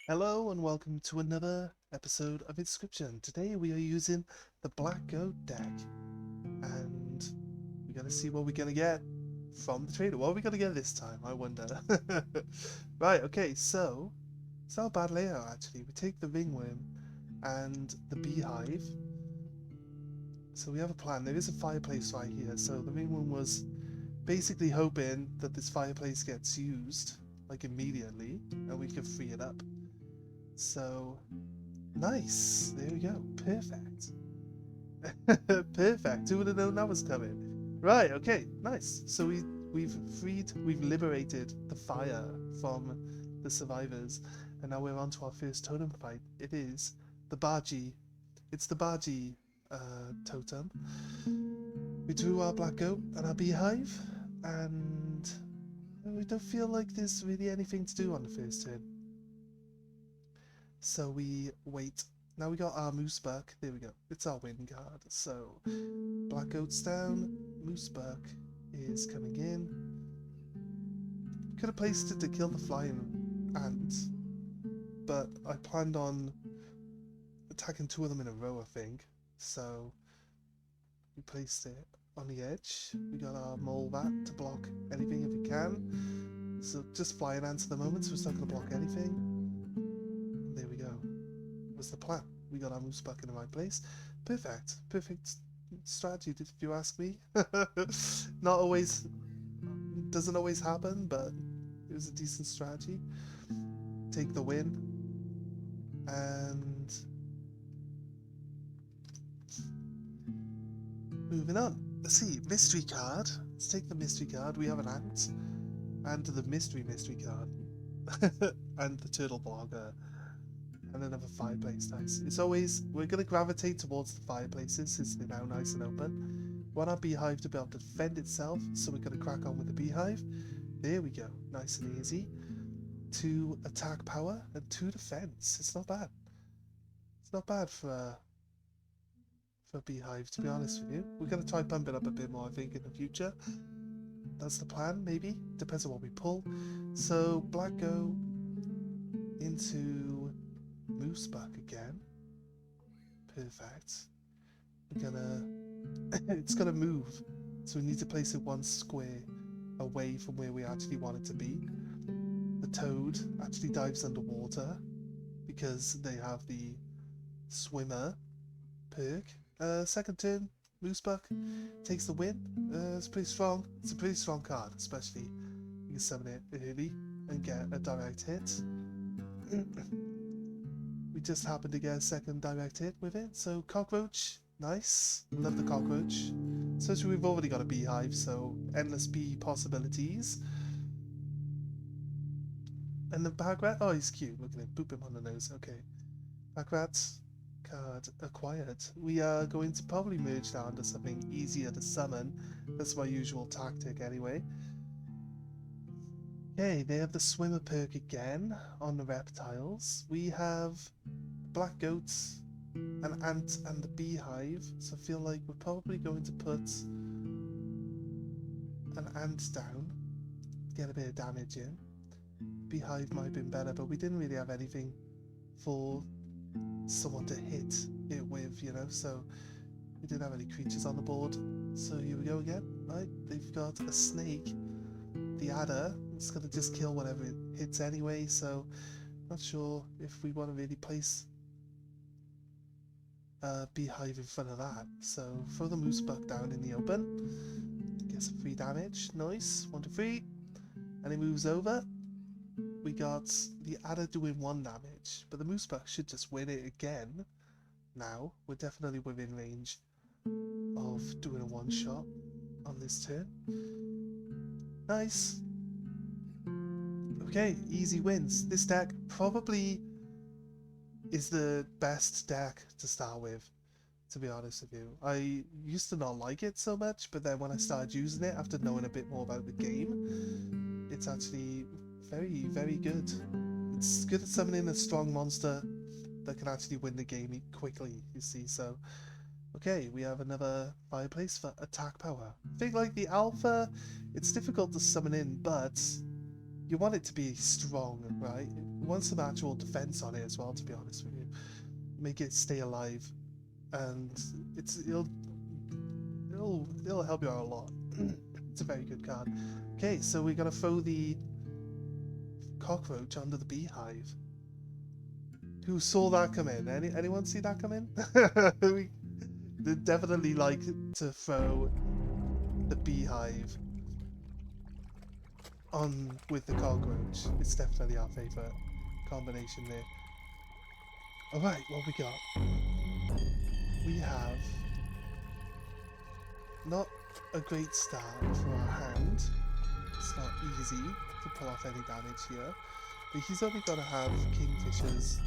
Hello and welcome to another episode of Inscription. Today we are using the Black Goat deck and we're going to see what we're going to get from the trader. What are we going to get this time, I wonder. Right, okay, so it's not a bad layout actually. We take the ringworm and the beehive. So we have a plan. There is a fireplace right here. So the ringworm was basically hoping that this fireplace gets used like immediately and we can free it up. So nice. There we go. Perfect. Perfect. Who would have known that was coming? Right. Okay. Nice. So we've liberated the fire from the survivors, and now we're on to our first totem fight. It is the Baji. It's the Baji totem. We drew our black goat and our beehive, and we don't feel like there's really anything to do on the first turn. So we wait. Now we got our moose buck. There we go. It's our win card. So black goat's down. Moose buck is coming in. Could have placed it to kill the flying ant, but I planned on attacking two of them in a row, I think. So we placed it on the edge. We got our mole vat to block anything if we can. So just flying ants at the moment, so it's not going to block anything. There we go. Was the plan. We got our moose buck in the right place. Perfect. Perfect strategy, if you ask me. Not always, doesn't always happen, but it was a decent strategy. Take the win. And moving on. Let's see, mystery card. Let's take the mystery card. We have an ant. And the mystery card. And the turtle blogger. And another fireplace. Nice. It's always, we're going to gravitate towards the fireplaces since they're now nice and open. We want our beehive to be able to defend itself, so we're going to crack on with the beehive. There we go. Nice and easy. 2 attack power and 2 defense. It's not bad. It's not bad for a beehive, to be honest with you. We're going to try pump it up a bit more, I think, in the future. That's the plan, maybe. Depends on what we pull. So, black go into moose buck again. Perfect. We're gonna it's gonna move, so we need to place it 1 square away from where we actually want it to be. The toad actually dives underwater because they have the swimmer perk. Second turn, moose buck takes the win. It's pretty strong. It's a pretty strong card, especially you can summon it early and get a direct hit. We just happened to get a second direct hit with it. So cockroach, nice. Love the cockroach. Especially we've already got a beehive, so endless bee possibilities. And the bag rat, oh he's cute. Look at him, boop him on the nose. Okay, bag rat card acquired. We are going to probably merge that into something easier to summon. That's my usual tactic anyway. Okay, they have the swimmer perk again on the reptiles. We have black goats, an ant, and the beehive. So I feel like we're probably going to put an ant down, get a bit of damage in. Beehive might have been better, but we didn't really have anything for someone to hit it with, you know, so we didn't have any creatures on the board. So here we go again, right? They've got a snake, the adder. It's gonna just kill whatever it hits anyway, so not sure if we want to really place a beehive in front of that. So throw the moose buck down in the open, get some free damage. Nice, 1 to 3, and it moves over. We got the adder doing 1 damage, but the moose buck should just win it again. Now we're definitely within range of doing a 1-shot on this turn. Nice. Okay, easy wins. This deck probably is the best deck to start with, to be honest with you. I used to not like it so much, but then when I started using it after knowing a bit more about the game, it's actually very, very good. It's good at summoning a strong monster that can actually win the game quickly, you see. So okay, we have another fireplace for attack power. I think like the alpha, it's difficult to summon in, but you want it to be strong, right? You want some actual defense on it as well, to be honest with you. Make it stay alive, and it'll help you out a lot. It's a very good card. Okay, so we're gonna throw the cockroach under the beehive. Who saw that come in? Anyone see that come in? They definitely like to throw the beehive on with the cockroach. It's definitely our favourite combination there. Alright, what we got? We have not a great start for our hand. It's not easy to pull off any damage here. But he's only got to have kingfishers.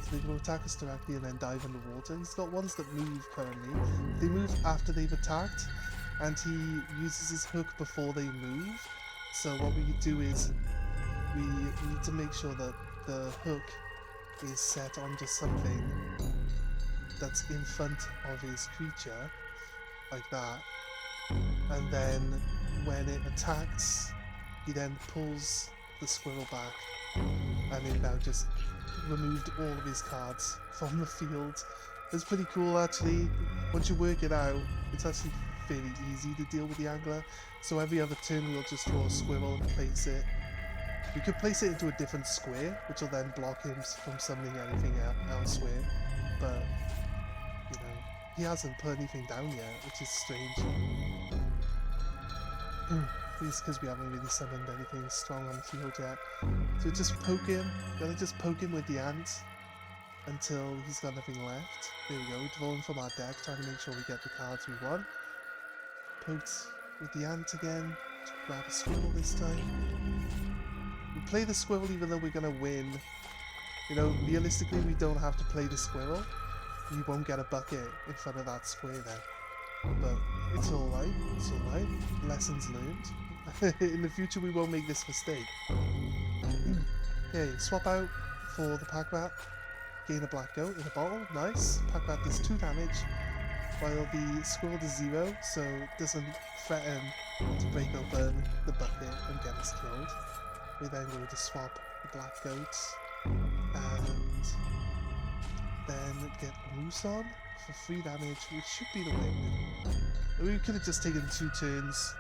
So they're going to attack us directly and then dive underwater. He's got ones that move currently. They move after they've attacked, and he uses his hook before they move. So what we do is we need to make sure that the hook is set onto something that's in front of his creature, like that. And then when it attacks, he then pulls the squirrel back, and it now just removed all of his cards from the field. It's pretty cool actually. Once you work it out, it's actually fairly easy to deal with the angler. So every other turn we'll just draw a squirrel and place it. We could place it into a different square, which will then block him from summoning anything elsewhere. But, you know, he hasn't put anything down yet, which is strange. It's because we haven't really summoned anything strong on the field yet. So just poke him. Gotta just poke him with the ant until he's got nothing left. There we go. Draw him from our deck, trying to make sure we get the cards we want. Poked with the ant again. Grab a squirrel this time. We play the squirrel even though we're gonna win. You know, realistically, we don't have to play the squirrel. We won't get a bucket in front of that square then. But it's alright. It's alright. Lessons learned. In the future, we won't make this mistake. Okay, swap out for the pack rat. Gain a black goat in a bottle. Nice. Pack rat does 2 damage, while the squirrel does 0, so it doesn't threaten to break open the bucket and get us killed. We're then going to swap the black goats and then get a moose on for 3 damage, which should be the win. We could have just taken 2 turns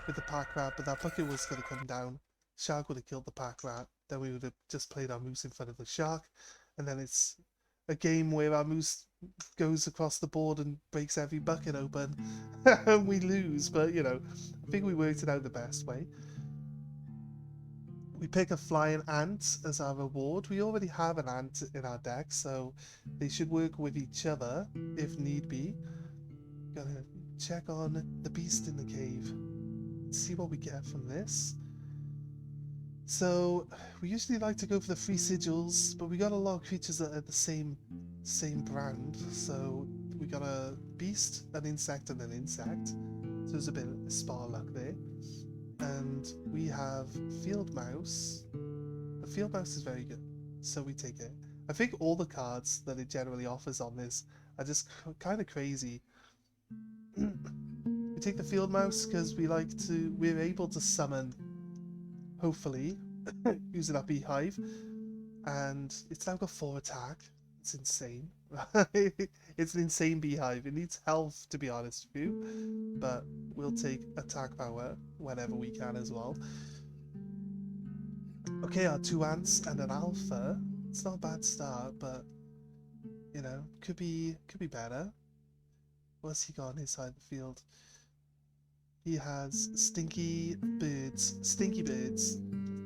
with the pack rat, but that bucket was going to come down. Shark would have killed the pack rat, then we would have just played our moose in front of the shark, and then it's a game where our moose goes across the board and breaks every bucket open and we lose. But you know, I think we worked it out the best way. We pick a flying ant as our reward. We already have an ant in our deck, so they should work with each other if need be. Gonna check on the beast in the cave, see what we get from this. So we usually like to go for the 3 sigils, but we got a lot of creatures that are the same brand. So we got a beast, an insect, and an insect. So there's a bit of spar luck there. And we have field mouse. The field mouse is very good, so we take it. I think all the cards that it generally offers on this are just kind of crazy. We take the field mouse because we're able to summon, hopefully, using our beehive, and it's now got 4 attack. It's insane. It's an insane beehive. It needs health, to be honest with you, but we'll take attack power whenever we can as well. Okay, our 2 ants and an alpha. It's not a bad start, but you know, could be better. What's he got on his side of the field? He has stinky birds. Stinky birds.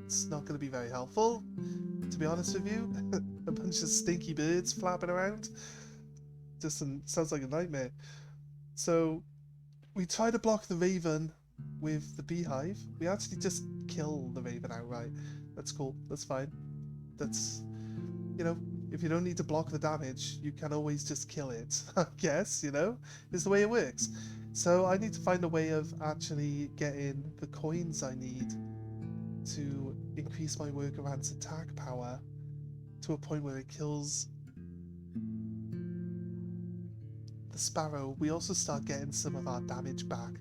It's not going to be very helpful, to be honest with you. A bunch of stinky birds flapping around. Just sounds like a nightmare. So we try to block the raven with the beehive. We actually just kill the raven outright. That's cool. That's fine. That's, you know, if you don't need to block the damage, you can always just kill it. I guess, you know, is the way it works. So I need to find a way of actually getting the coins I need to increase my workaround's attack power to a point where it kills the sparrow. We also start getting some of our damage back.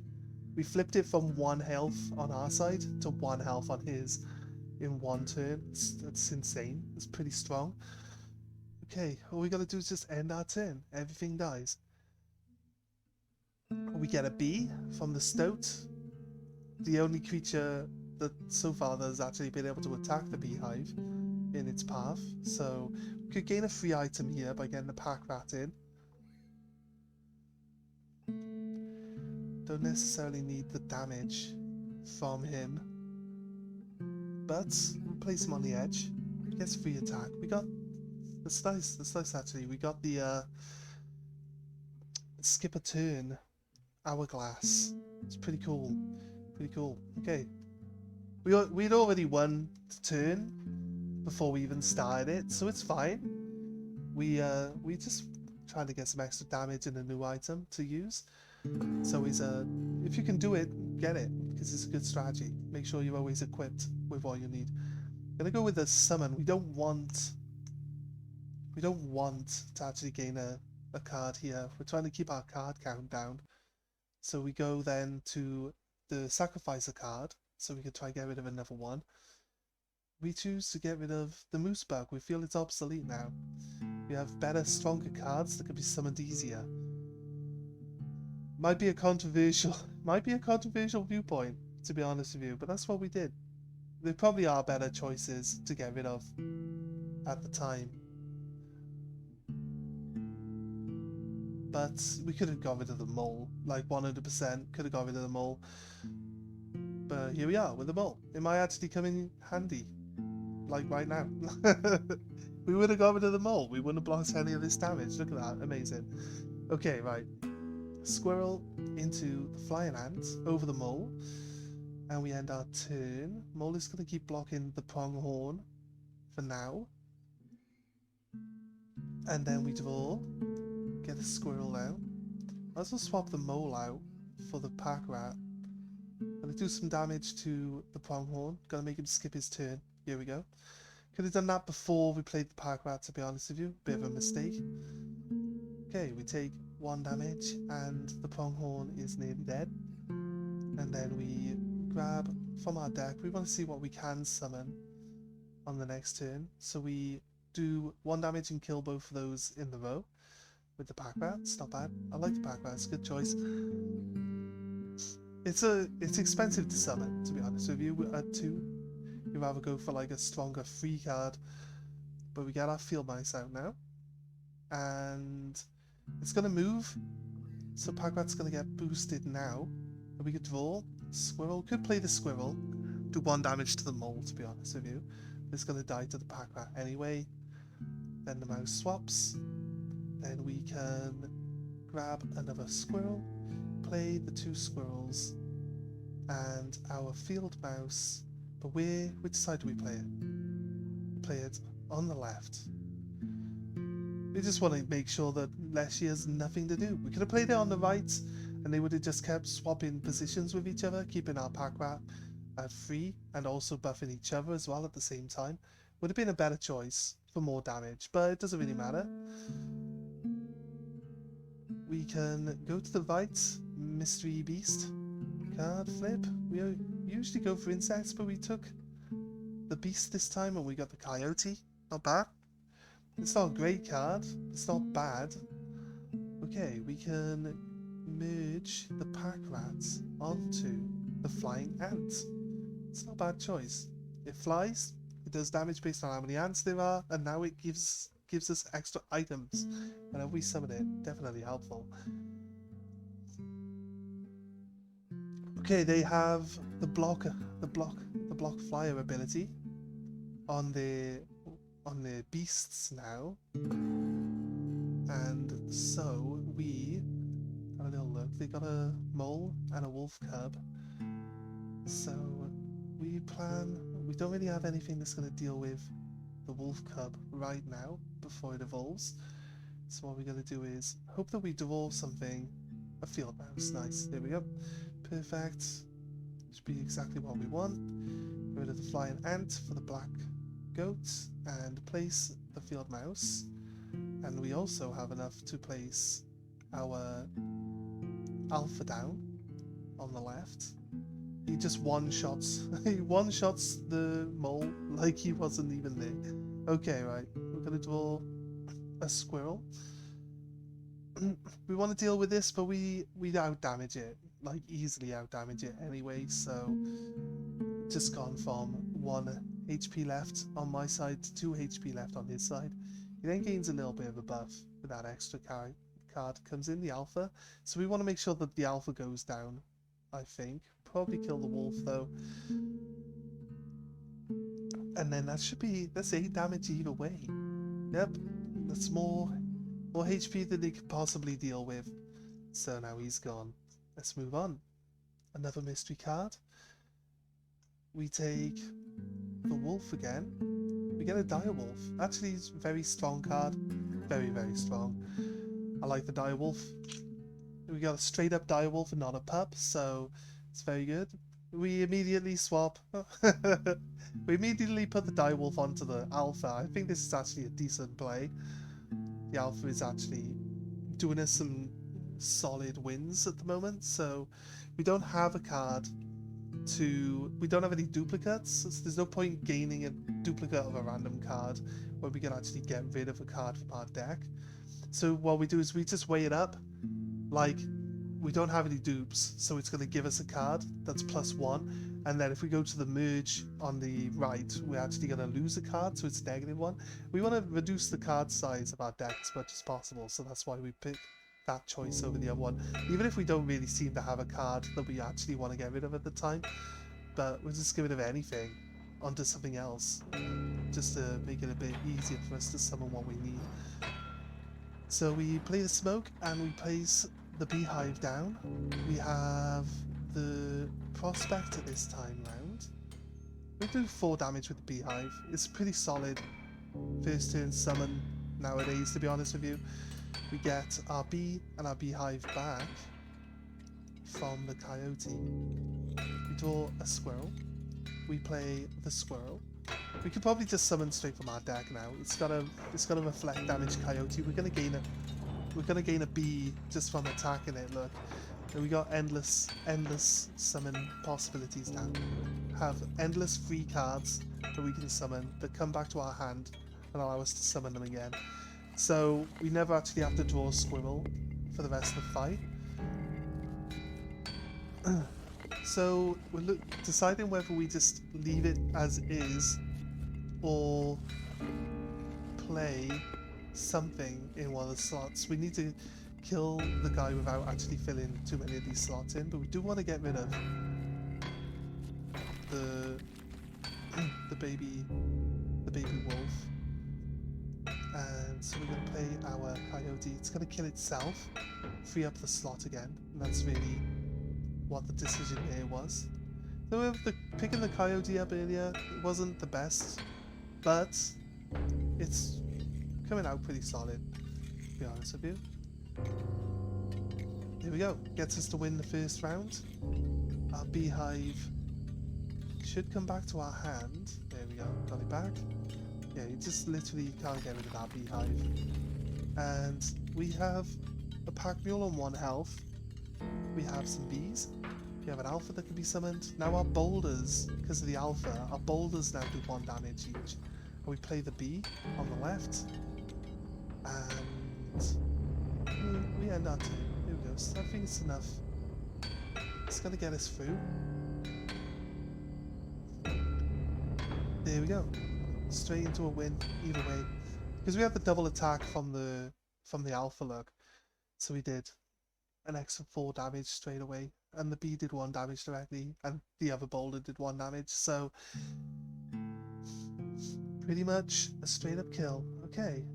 We flipped it from 1 health on our side to 1 health on his in 1 turn. That's insane. It's pretty strong. Okay, all we gotta do is just end our turn. Everything dies. We get a bee from the stoat. The only creature that so far that has actually been able to attack the beehive in its path. So we could gain a free item here by getting the pack rat in. Don't necessarily need the damage from him, but we'll place him on the edge. Gets free attack. We got that's nice. That's nice actually. We got the skip a turn hourglass. It's pretty cool. Pretty cool. Okay, we'd already won the turn before we even started it, so it's fine. We just trying to get some extra damage and a new item to use. So if you can do it, get it, because it's a good strategy. Make sure you're always equipped with what you need. I'm gonna go with a summon. We don't want to actually gain a card here. We're trying to keep our card count down. So we go then to the sacrifice a card, so we can try and get rid of another one. We choose to get rid of the moose bug. We feel it's obsolete now. We have better, stronger cards that can be summoned easier. Might be a controversial viewpoint, to be honest with you, but that's what we did. There probably are better choices to get rid of at the time. But we could have got rid of the mole, like 100% could have got rid of the mole. But here we are with the mole. It might actually come in handy, like right now. We would have got rid of the mole. We wouldn't have blocked any of this damage. Look at that, amazing. Okay, right. Squirrel into the flying ant over the mole, and we end our turn. Mole is going to keep blocking the pronghorn for now, and then we draw, get a squirrel out. I'll also swap the mole out for the pack rat. Gonna do some damage to the pronghorn. Gonna make him skip his turn. Here we go. Could have done that before we played the pack rat, to be honest with you. Bit of a mistake. Okay, we take 1 damage and the pronghorn is nearly dead. And then we grab from our deck. We want to see what we can summon on the next turn. So we do 1 damage and kill both of those in the row with the pack rat. It's not bad. I like the pack rat. It's a good choice. It's expensive to summon, to be honest with you. At 2, you'd rather go for like a stronger free card. But we got our field mice out now, and it's gonna move. So pack rat's gonna get boosted now. And we could draw. Squirrel could play the squirrel, do 1 damage to the mole, to be honest with you. It's gonna die to the pack rat anyway. Then the mouse swaps. Then we can grab another squirrel, play the 2 squirrels and our field mouse. But which side do we play it? We play it on the left. We just want to make sure that Leshy has nothing to do. We could have played it on the right and they would have just kept swapping positions with each other, keeping our pack rat at free and also buffing each other as well at the same time. Would have been a better choice for more damage, but it doesn't really matter. We can go to the right, Mystery Beast, card flip. We usually go for insects, but we took the beast this time and we got the coyote. Not bad. It's not a great card, it's not bad. Okay, we can merge the pack rats onto the flying ant. It's not a bad choice. It flies, it does damage based on how many ants there are, and now it gives us extra items whenever we summon it. Definitely helpful. Okay, they have the block flyer ability on the beasts now, and so we have a little look. They got a mole and a wolf cub, so we don't really have anything that's going to deal with the wolf cub right now before it evolves. So what we're going to do is hope that we draw something. A field mouse. Nice. There we go. Perfect. Should be exactly what we want. Get rid of the flying ant for the black goat and place the field mouse. And we also have enough to place our alpha down on the left. He just one-shots the mole like he wasn't even there. Okay, right. We're gonna draw a squirrel. We want to deal with this, but we out-damage it. Like, easily out-damage it anyway, so... Just gone from 1 HP left on my side to 2 HP left on his side. He then gains a little bit of a buff with that extra card. Comes in the alpha, so we want to make sure that the alpha goes down, I think. Probably kill the wolf though. And then that should be, that's 8 damage either way. Yep, that's more HP than he could possibly deal with. So now he's gone. Let's move on. Another mystery card. We take the wolf again. We get a dire wolf. Actually, it's a very strong card. Very, very strong. I like the dire wolf. We got a straight up dire wolf and not a pup, so it's very good. We immediately swap. We immediately put the dire wolf onto the alpha. I think this is actually a decent play. The alpha is actually doing us some solid wins at the moment, so we don't have a card we don't have any duplicates, so there's no point gaining a duplicate of a random card where we can actually get rid of a card from our deck. So what we do is we just weigh it up, like we don't have any dupes, so it's going to give us a card that's +1, and then if we go to the merge on the right, we're actually going to lose a card, so it's -1. We want to reduce the card size of our deck as much as possible, so that's why we pick that choice over the other one, even if we don't really seem to have a card that we actually want to get rid of at the time. But we'll just get rid of anything onto something else, just to make it a bit easier for us to summon what we need. So we play the smoke and we place the beehive down. We have the prospector this time round. We do 4 damage with the beehive. It's pretty solid first turn summon nowadays, to be honest with you. We get our bee and our beehive back from the coyote. We draw a squirrel. We play the squirrel. We could probably just summon straight from our deck now. It's got a reflect damage coyote. We're gonna gain a bee just from attacking it. Look, and we got endless summon possibilities now. Have endless free cards that we can summon that come back to our hand and allow us to summon them again. So we never actually have to draw a squirrel for the rest of the fight. So we're deciding whether we just leave it as is or play something in one of the slots. We need to kill the guy without actually filling too many of these slots in, but we do want to get rid of the baby wolf. And so we're going to play our coyote. It's going to kill itself, free up the slot again, and that's really what the decision here was. So picking the coyote up earlier, it wasn't the best, but it's coming out pretty solid, to be honest with you. Here we go. Gets us to win the first round. Our beehive should come back to our hand. There we go. Got it back. Yeah, you just literally can't get rid of that beehive. And we have a pack mule on 1 health. We have some bees. We have an alpha that can be summoned. Now our boulders, because of the alpha, our boulders now do 1 damage each. And we play the bee on the left. And we end our turn. Here we go. So I think it's enough. It's going to get us through. There we go. Straight into a win either way, because we have the double attack from the alpha look, so we did an extra 4 damage straight away, and the bee did 1 damage directly, and the other boulder did 1 damage, so pretty much a straight up kill. Okay,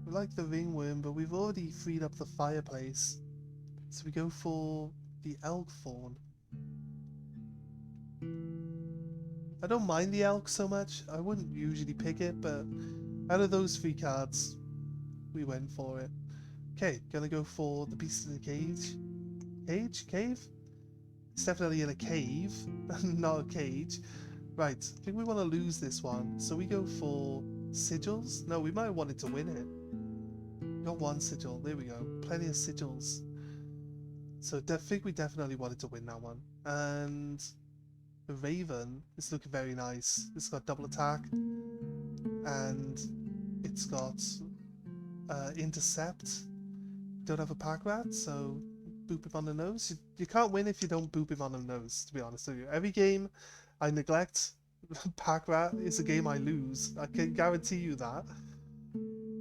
we like the ringworm, but we've already freed up the fireplace, so we go for the elk fawn. I don't mind the elk so much. I wouldn't usually pick it, but out of those 3 cards, we went for it. Okay, gonna go for the beast in the cage. Cave? It's definitely in a cave, not a cage. Right, I think we want to lose this one, so we go for sigils. No, we might have wanted to win it. We got 1 sigil. There we go. Plenty of sigils. So I think we definitely wanted to win that one. And the Raven is looking very nice. It's got double attack, and it's got intercept. Don't have a pack rat, so boop him on the nose. You can't win if you don't boop him on the nose, to be honest with you. Every game I neglect pack rat is a game I lose. I can guarantee you that.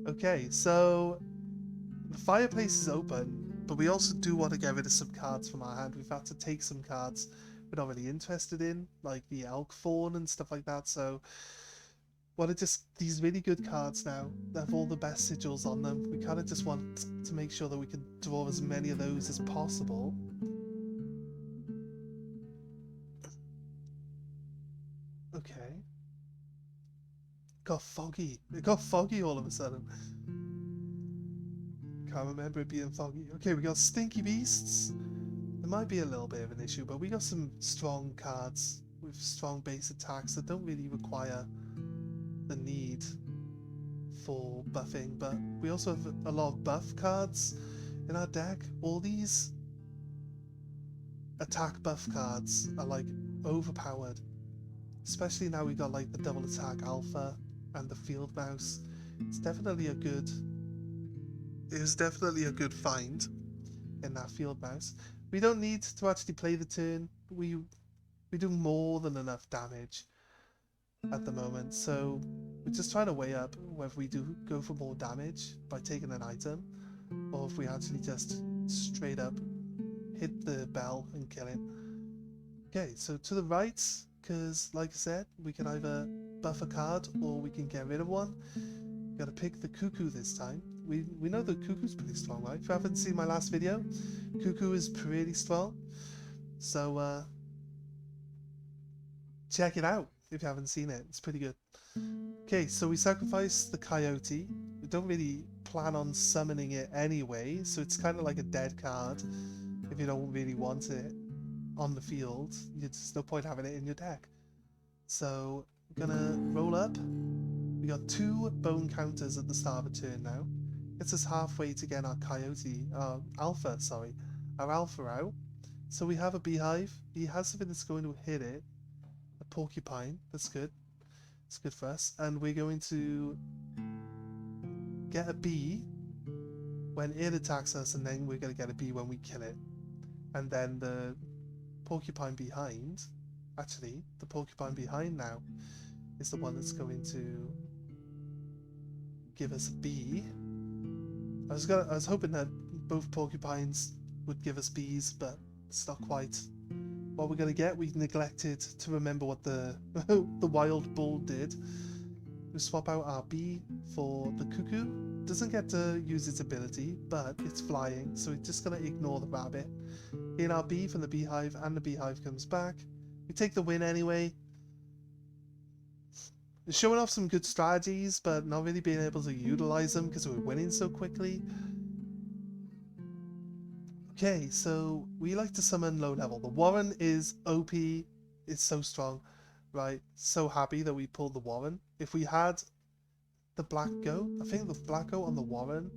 Okay, so the fireplace is open, but we also do want to get rid of some cards from our hand. We've had to take some cards we're not really interested in, like the elk fawn and stuff like that, so want to just these really good cards now that have all the best sigils on them. We kind of just want to make sure that we can draw as many of those as possible. Okay. Got foggy. It got foggy all of a sudden. Can't remember it being foggy. Okay, we got stinky beasts. There might be a little bit of an issue, but we got some strong cards with strong base attacks that don't really require the need for buffing, but we also have a lot of buff cards in our deck. All these attack buff cards are like overpowered, especially now we got like the double attack alpha and the field mouse. It was definitely a good find in that field mouse. We don't need to actually play the turn. We do more than enough damage at the moment, so we're just trying to weigh up whether we do go for more damage by taking an item, or if we actually just straight up hit the bell and kill him. Okay, so to the right, because like I said, we can either buff a card or we can get rid of one. Gotta pick the cuckoo this time. We know the cuckoo's pretty strong, right? If you haven't seen my last video, cuckoo is pretty strong. So check it out if you haven't seen it. It's pretty good. Okay, so we sacrifice the coyote. We don't really plan on summoning it anyway, so it's kind of like a dead card if you don't really want it on the field. There's no point having it in your deck. So we're gonna roll up. We got 2 bone counters at the start of a turn now. Gets us halfway to get our our alpha out. So we have a beehive. He has something that's going to hit it. A porcupine. That's good. It's good for us. And we're going to get a bee when it attacks us, and then we're going to get a bee when we kill it. And then the porcupine behind, actually, the porcupine behind now is the one that's going to give us a bee. I was hoping that both porcupines would give us bees, but it's not quite what we're gonna get. We neglected to remember what the the wild bull did. We swap out our bee for the cuckoo. Doesn't get to use its ability, but it's flying, so we're just gonna ignore the rabbit. Gain our bee from the beehive, and the beehive comes back. We take the win anyway. We're showing off some good strategies, but not really being able to utilize them because we're winning so quickly. Okay, so we like to summon low level. The Warren is OP. It's so strong, right? So happy that we pulled the Warren. If we had the Black Goat, I think the Black Goat on the Warren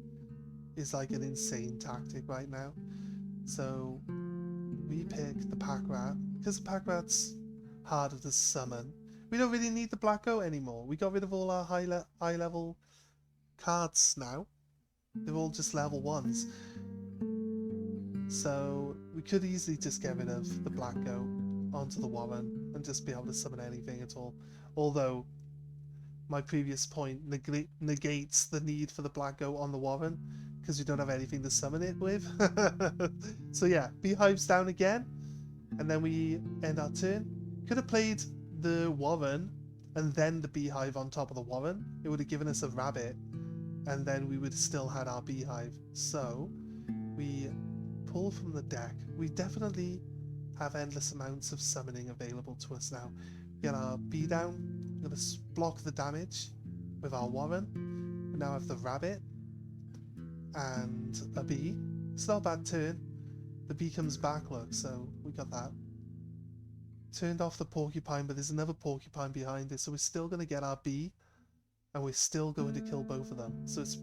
is like an insane tactic right now. So we pick the Pack Rat because the Pack Rat's harder to summon. We don't really need the Black Goat anymore. We got rid of all our high level cards now. They're all just level 1s. So we could easily just get rid of the Black Goat onto the Warren and just be able to summon anything at all. Although my previous point negates the need for the Black Goat on the Warren because we don't have anything to summon it with. So yeah, Beehive's down again, and then we end our turn. Could have played the Warren and then the Beehive on top of the Warren. It would have given us a rabbit, and then we would have still had our Beehive. So we pull from the deck. We definitely have endless amounts of summoning available to us now. We get our bee down. We're going to block the damage with our Warren. We now have the rabbit and a bee. It's not a bad turn. The bee comes back, look, so we got that. Turned off the porcupine, but there's another porcupine behind it, so we're still going to get our bee, and we're still going to kill both of them. So it's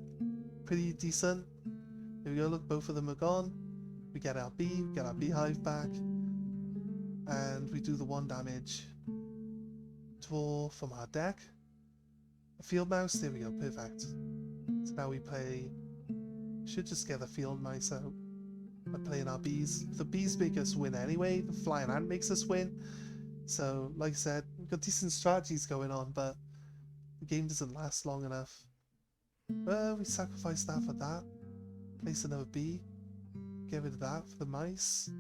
pretty decent. Here we go, look, both of them are gone. we get our bee, we get our beehive back, and we do the 1 damage. Draw from our deck. A field mouse, there we go, perfect. So now we play, should just get the field mouse out by playing our bees. The bees make us win anyway, the flying ant makes us win. So, like I said, we've got decent strategies going on, but the game doesn't last long enough. Well, we sacrifice that for that. Place another bee. Get rid of that for the mice.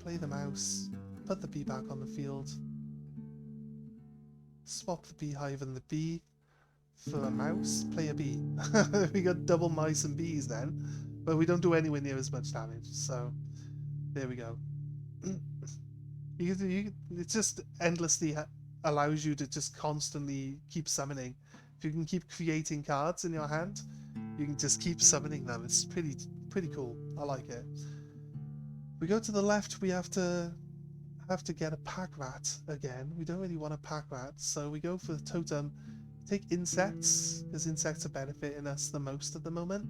Play the mouse. Put the bee back on the field. Swap the beehive and the bee for a mouse. Play a bee. We got double mice and bees then. But we don't do anywhere near as much damage. So, there we go. It just endlessly allows you to just constantly keep summoning. If you can keep creating cards in your hand, you can just keep summoning them. It's pretty cool. I like it. We go to the left, we have to get a pack rat again. We don't really want a pack rat, so we go for the totem. Take insects, because insects are benefiting us the most at the moment.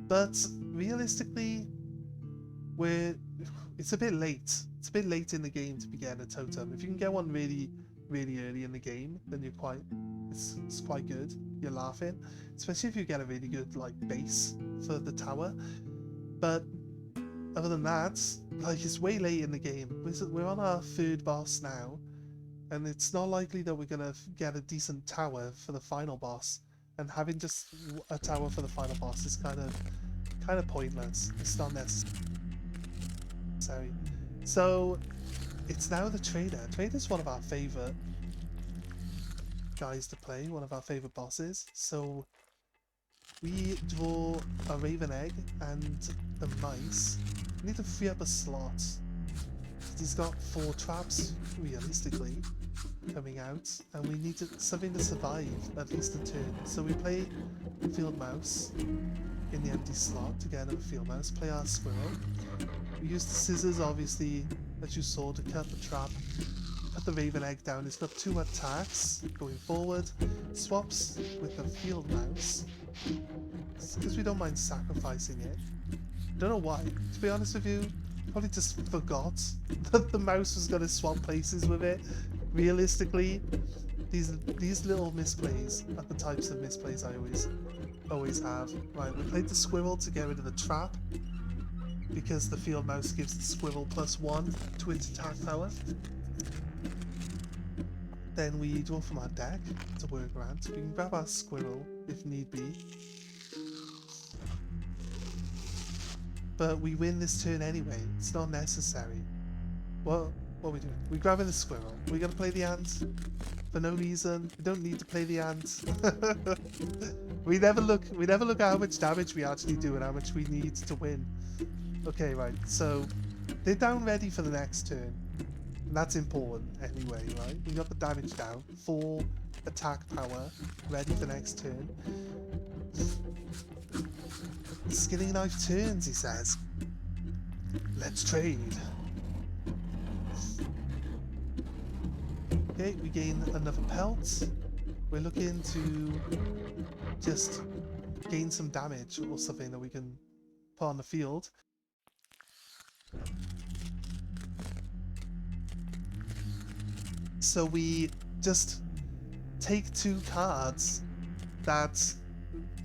But realistically, it's a bit late. It's a bit late in the game to be getting a totem. If you can get one really, really early in the game, then it's quite good. You're laughing, especially if you get a really good like base for the tower. But other than that, like, it's way late in the game. We're on our 3rd boss now, and it's not likely that we're gonna get a decent tower for the final boss. And having just a tower for the final boss is kind of pointless. It's not necessary. So it's now the trader. Trader's one of our favourite guys to play, one of our favourite bosses. So we draw a raven egg and the mice. We need to free up a slot. He's got 4 traps, realistically, coming out, and we need something to survive at least a turn. So we play field mouse in the empty slot to get another field mouse, play our squirrel. We use the scissors, obviously, as you saw, to cut the trap. Put the raven egg down. It's got 2 attacks going forward. Swaps with the field mouse. It's because we don't mind sacrificing it. Don't know why. To be honest with you, probably just forgot that the mouse was going to swap places with it. Realistically, these little misplays are the types of misplays I always have. Right, we played the squirrel to get rid of the trap, because the field mouse gives the squirrel +1 to its attack power. Then we draw from our deck to work around. We can grab our squirrel if need be. But we win this turn anyway. It's not necessary. Well, what are we doing? We're grabbing the squirrel. We're going to play the ant for no reason. We don't need to play the ant. we never look at how much damage we actually do and how much we need to win. Okay, right. So they're down ready for the next turn. And that's important anyway, right? We got the damage down. 4 attack power. Ready for next turn. Skinning knife turns, he says. Let's trade. Okay, we gain another pelt. We're looking to just gain some damage or something that we can put on the field. So we just take 2 cards that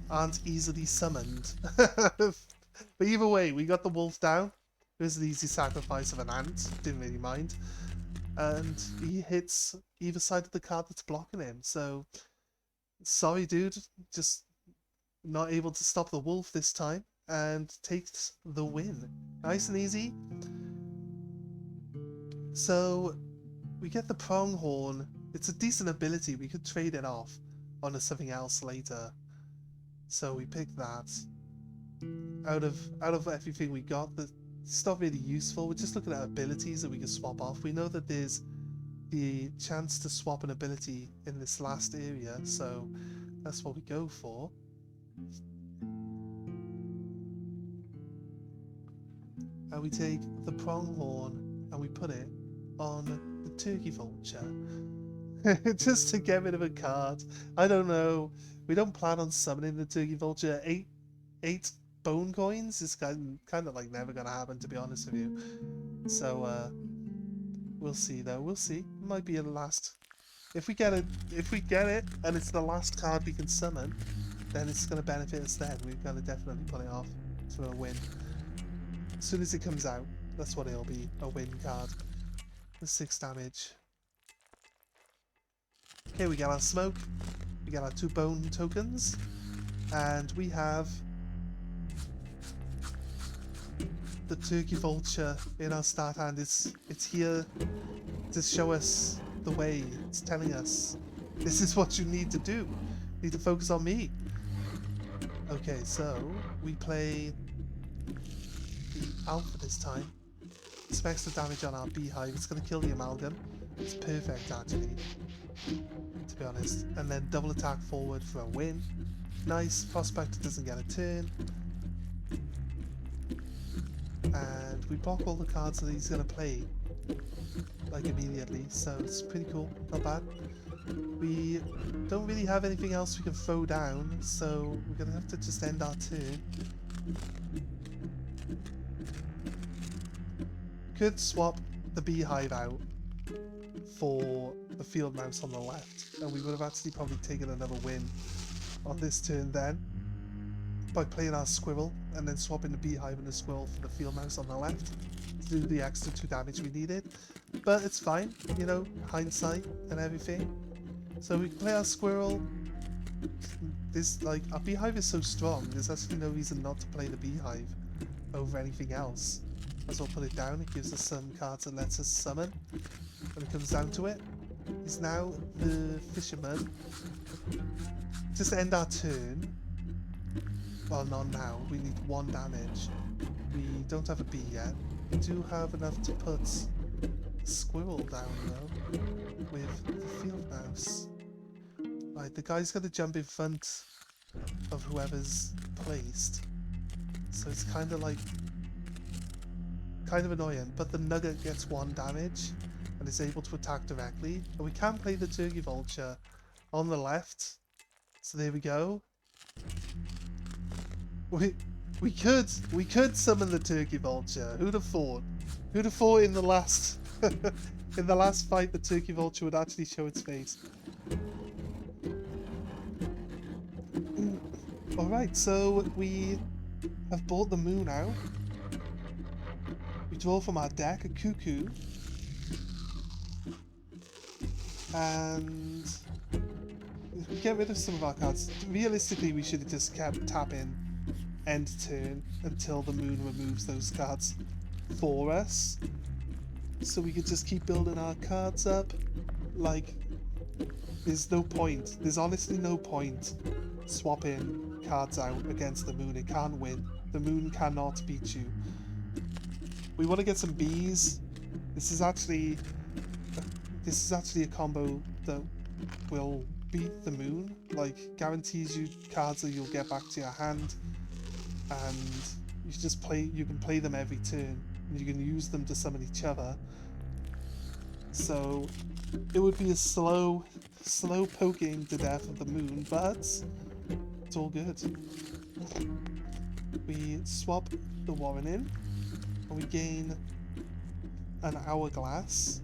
aren't easily summoned. But either way, we got the wolf down. It was an easy sacrifice of an ant. Didn't really mind. And he hits either side of the card that's blocking him. So, sorry dude, just not able to stop the wolf this time. And takes the win. Nice and easy. So, we get the pronghorn. It's a decent ability. We could trade it off onto something else later. So we pick that. Out of everything we got, it's not really useful. We're just looking at abilities that we can swap off. We know that there's the chance to swap an ability in this last area, so that's what we go for. And we take the pronghorn and we put it on the turkey vulture. Just to get rid of a card. I don't know. We don't plan on summoning the turkey vulture. 8 bone coins is kind of like never gonna happen, to be honest with you. So we'll see though. We'll see. It might be a last. If we get it, and it's the last card we can summon, then it's gonna benefit us. Then we're gonna definitely pull it off for a win. As soon as it comes out, that's what it'll be, a win card. The 6 damage. Okay, we got our smoke, we got our 2 bone tokens, and we have the turkey vulture in our start hand. It's here to show us the way. It's telling us this is what you need to do. You need to focus on me. Okay, so we play the alpha this time. Some extra damage on our beehive. It's going to kill the amalgam. It's perfect actually, to be honest. And then double attack forward for a win. Nice. Prospector doesn't get a turn. And we block all the cards that he's going to play like immediately, so it's pretty cool. Not bad. We don't really have anything else we can throw down, so we're going to have to just end our turn. Could swap the beehive out for the field mouse on the left, and we would have actually probably taken another win on this turn then, by playing our squirrel and then swapping the beehive and the squirrel for the field mouse on the left to do the extra 2 damage we needed. But it's fine, you know, hindsight and everything. So we can play our squirrel. This, like, our beehive is so strong, there's actually no reason not to play the beehive over anything else. As well put it down. It gives us some cards that lets us summon when it comes down to it. He's now the fisherman. Just end our turn. Well, not now. We need 1 damage. We don't have a bee yet. We do have enough to put a squirrel down though with the field mouse. Right, the guy's got to jump in front of whoever's placed. So it's kind of like annoying, but the nugget gets 1 damage and is able to attack directly. And we can play the turkey vulture on the left. So there we go. We could summon the turkey vulture. Who'd have thought? Who'd have thought in the last in the last fight the turkey vulture would actually show its face? Alright, so we have bought the moon out. We draw from our deck a cuckoo. And we get rid of some of our cards. Realistically, we should have just kept tapping end turn until the moon removes those cards for us. So we could just keep building our cards up. Like, there's no point. There's honestly no point swapping cards out against the moon. It can't win. The moon cannot beat you. We want to get some bees. This is actually a combo that will beat the moon. Like, guarantees you cards that you'll get back to your hand, and you can play them every turn, and you can use them to summon each other. So it would be a slow poking to death of the moon, but it's all good. We swap the Warren in, and we gain an hourglass.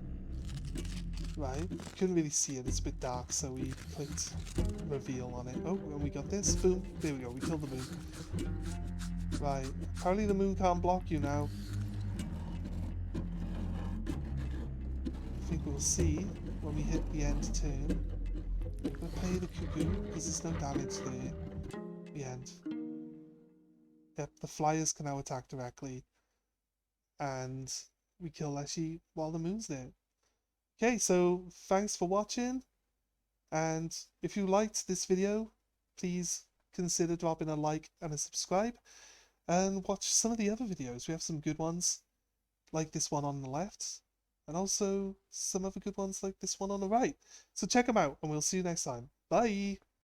Right, couldn't really see it, it's a bit dark, so we clicked reveal on it. Oh, and we got this, boom, there we go, we killed the moon. Right, apparently the moon can't block you now. I think we'll see when we hit the end turn. We'll play the cuckoo, because there's no damage there. The end. Yep, the flyers can now attack directly. And we kill Leshy while the moon's there. Okay, so thanks for watching, and if you liked this video, please consider dropping a like and a subscribe, and watch some of the other videos. We have some good ones, like this one on the left, and also some other good ones like this one on the right. So check them out, and we'll see you next time. Bye!